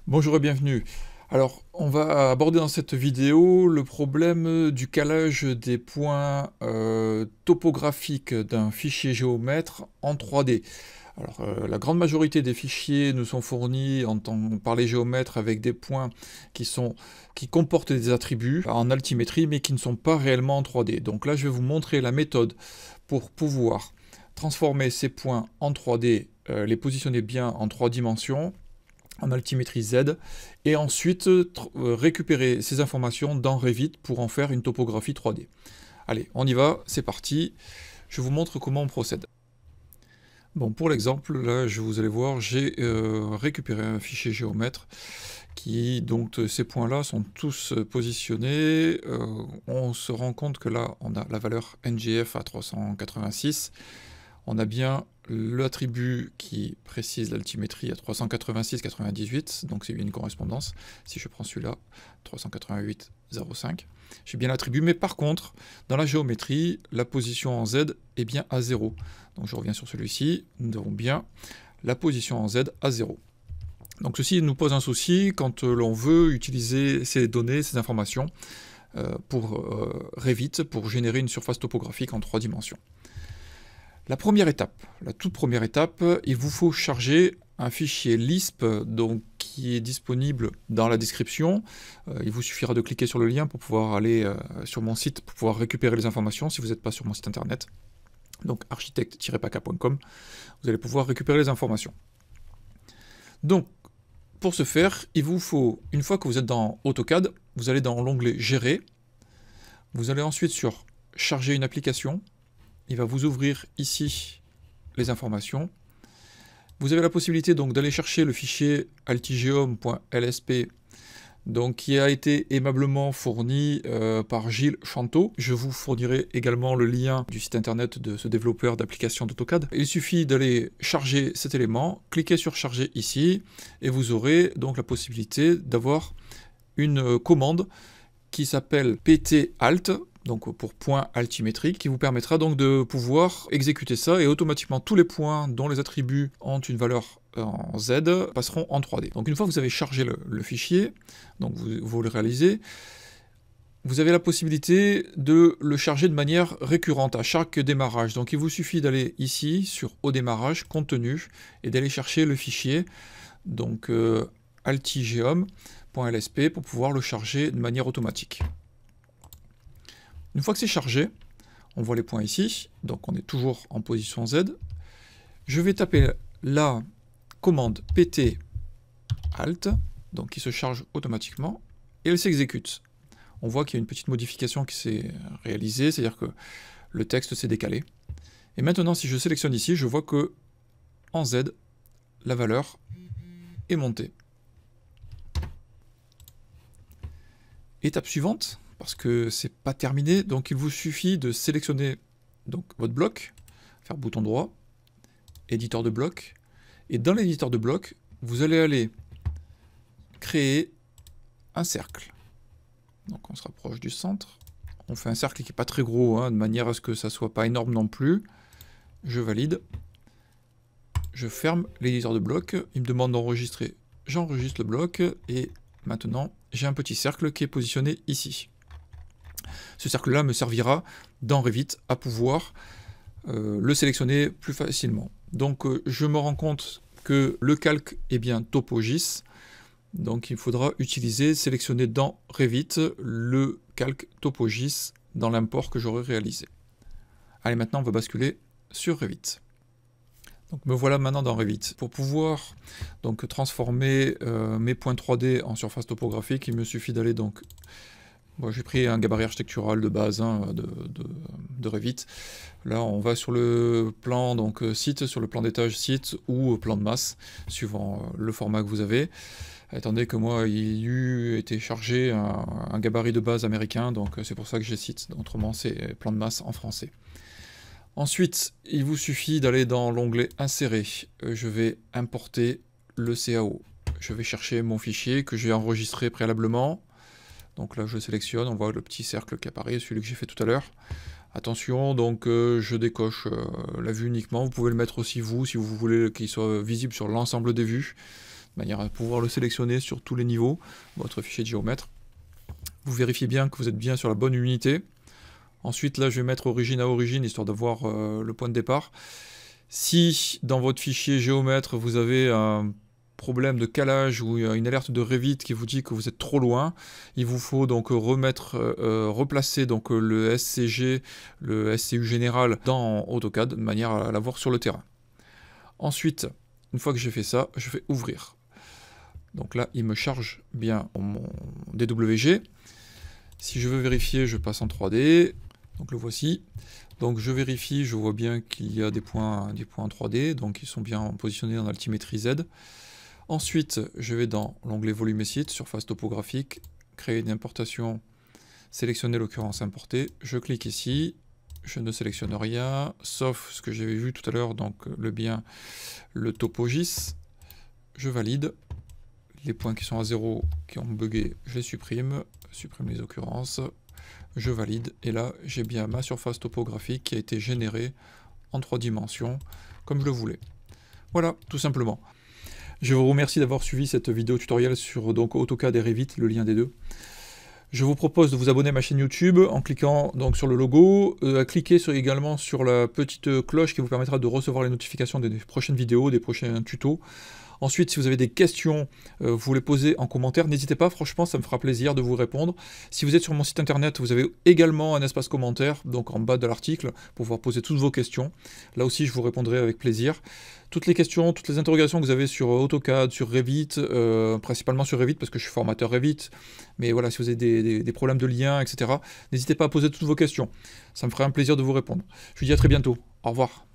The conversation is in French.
Bonjour et bienvenue. Alors, on va aborder dans cette vidéo le problème du calage des points topographiques d'un fichier géomètre en 3D. Alors, la grande majorité des fichiers nous sont fournis par les géomètres avec des points qui comportent des attributs en altimétrie, mais qui ne sont pas réellement en 3D. Donc là, je vais vous montrer la méthode pour pouvoir transformer ces points en 3D, les positionner bien en 3 dimensions, en altimétrie Z, et ensuite récupérer ces informations dans Revit pour en faire une topographie 3D. Allez, on y va, c'est parti. Je vous montre comment on procède. Bon, pour l'exemple, là, vous allez voir, j'ai récupéré un fichier géomètre donc ces points-là sont tous positionnés. On se rend compte que là, on a la valeur NGF à 386. On a bien l'attribut qui précise l'altimétrie à 386,98, donc c'est bien une correspondance. Si je prends celui-là, 388,05, j'ai bien l'attribut, mais par contre, dans la géométrie, la position en Z est bien à 0. Donc je reviens sur celui-ci, nous avons bien la position en Z à 0. Donc ceci nous pose un souci quand l'on veut utiliser ces données, ces informations pour Revit, pour générer une surface topographique en 3 dimensions. La première étape, la toute première étape, il vous faut charger un fichier Lisp donc, qui est disponible dans la description. Il vous suffira de cliquer sur le lien pour pouvoir aller sur mon site, pour pouvoir récupérer les informations si vous n'êtes pas sur mon site internet. Donc architecte-paca.com, vous allez pouvoir récupérer les informations. Donc, pour ce faire, il vous faut, une fois que vous êtes dans AutoCAD, vous allez dans l'onglet Gérer, vous allez ensuite sur Charger une application. Il va vous ouvrir ici les informations. Vous avez la possibilité donc d'aller chercher le fichier altigeom.lsp donc qui a été aimablement fourni par Gilles Chanteau. Je vous fournirai également le lien du site internet de ce développeur d'applications d'AutoCAD. Il suffit d'aller charger cet élément, cliquez sur charger ici, et vous aurez donc la possibilité d'avoir une commande qui s'appelle pt alt, donc pour point altimétrique, qui vous permettra donc de pouvoir exécuter ça, et automatiquement tous les points dont les attributs ont une valeur en Z passeront en 3D. Donc une fois que vous avez chargé le fichier, donc vous le réalisez, vous avez la possibilité de le charger de manière récurrente à chaque démarrage. Donc il vous suffit d'aller ici sur au démarrage, contenu, et d'aller chercher le fichier, donc altigeom.lsp, pour pouvoir le charger de manière automatique. Une fois que c'est chargé, on voit les points ici, donc on est toujours en position Z. Je vais taper la commande pt alt, donc qui se charge automatiquement, et elle s'exécute. On voit qu'il y a une petite modification qui s'est réalisée, c'est-à-dire que le texte s'est décalé. Et maintenant, si je sélectionne ici, je vois que en Z, la valeur est montée. Étape suivante, parce que c'est pas terminé, donc il vous suffit de sélectionner donc votre bloc, faire bouton droit, éditeur de bloc, et dans l'éditeur de bloc, vous allez aller créer un cercle. Donc on se rapproche du centre, on fait un cercle qui n'est pas très gros, de manière à ce que ça soit pas énorme non plus. Je valide, je ferme l'éditeur de bloc, il me demande d'enregistrer, j'enregistre le bloc, et maintenant j'ai un petit cercle qui est positionné ici. Ce cercle-là me servira dans Revit à pouvoir le sélectionner plus facilement. Donc je me rends compte que le calque est bien TopoGIS, donc il faudra sélectionner dans Revit le calque TopoGIS dans l'import que j'aurai réalisé. Allez, maintenant on va basculer sur Revit. Donc me voilà maintenant dans Revit. Pour pouvoir donc transformer mes points 3D en surface topographique, il me suffit d'aller donc... Bon, j'ai pris un gabarit architectural de base de Revit. Là, on va sur le plan donc site, sur le plan d'étage site ou plan de masse, suivant le format que vous avez. Attendez que moi, il eût été chargé un gabarit de base américain, donc c'est pour ça que j'ai site. Autrement, c'est plan de masse en français. Ensuite, il vous suffit d'aller dans l'onglet Insérer. Je vais importer le CAO. Je vais chercher mon fichier que j'ai enregistré préalablement. Donc là, je sélectionne, on voit le petit cercle qui apparaît, celui que j'ai fait tout à l'heure. Attention, donc je décoche la vue uniquement. Vous pouvez le mettre aussi vous, si vous voulez qu'il soit visible sur l'ensemble des vues. de manière à pouvoir le sélectionner sur tous les niveaux, votre fichier de géomètre. Vous vérifiez bien que vous êtes bien sur la bonne unité. Ensuite, là, je vais mettre origine à origine, histoire d'avoir le point de départ. Si, dans votre fichier géomètre, vous avez un problème de calage ou une alerte de Revit qui vous dit que vous êtes trop loin, il vous faut donc replacer donc le SCG, le SCU général dans AutoCAD, de manière à l'avoir sur le terrain. Ensuite, une fois que j'ai fait ça, je fais ouvrir. Donc là, il me charge bien mon DWG. Si je veux vérifier, je passe en 3D. Donc le voici. Donc je vérifie, je vois bien qu'il y a des points en 3D, donc ils sont bien positionnés dans l'altimétrie Z. Ensuite, je vais dans l'onglet volume et site, surface topographique, créer une importation, sélectionner l'occurrence importée. Je clique ici, je ne sélectionne rien, sauf ce que j'avais vu tout à l'heure, donc le topogis. Je valide. Les points qui sont à 0, qui ont bugué, je les supprime les occurrences. Je valide, et là j'ai bien ma surface topographique qui a été générée en 3 dimensions, comme je le voulais. Voilà, tout simplement. Je vous remercie d'avoir suivi cette vidéo tutoriel sur donc AutoCAD et Revit, le lien des deux. Je vous propose de vous abonner à ma chaîne YouTube en cliquant donc sur le logo, à cliquer également sur la petite cloche qui vous permettra de recevoir les notifications des prochaines vidéos, des prochains tutos. Ensuite, si vous avez des questions, vous les posez en commentaire. N'hésitez pas, franchement, ça me fera plaisir de vous répondre. Si vous êtes sur mon site internet, vous avez également un espace commentaire, donc en bas de l'article, pour pouvoir poser toutes vos questions. Là aussi, je vous répondrai avec plaisir. Toutes les questions, toutes les interrogations que vous avez sur AutoCAD, sur Revit, principalement sur Revit, parce que je suis formateur Revit, mais voilà, si vous avez des problèmes de lien, etc., n'hésitez pas à poser toutes vos questions. Ça me ferait un plaisir de vous répondre. Je vous dis à très bientôt. Au revoir.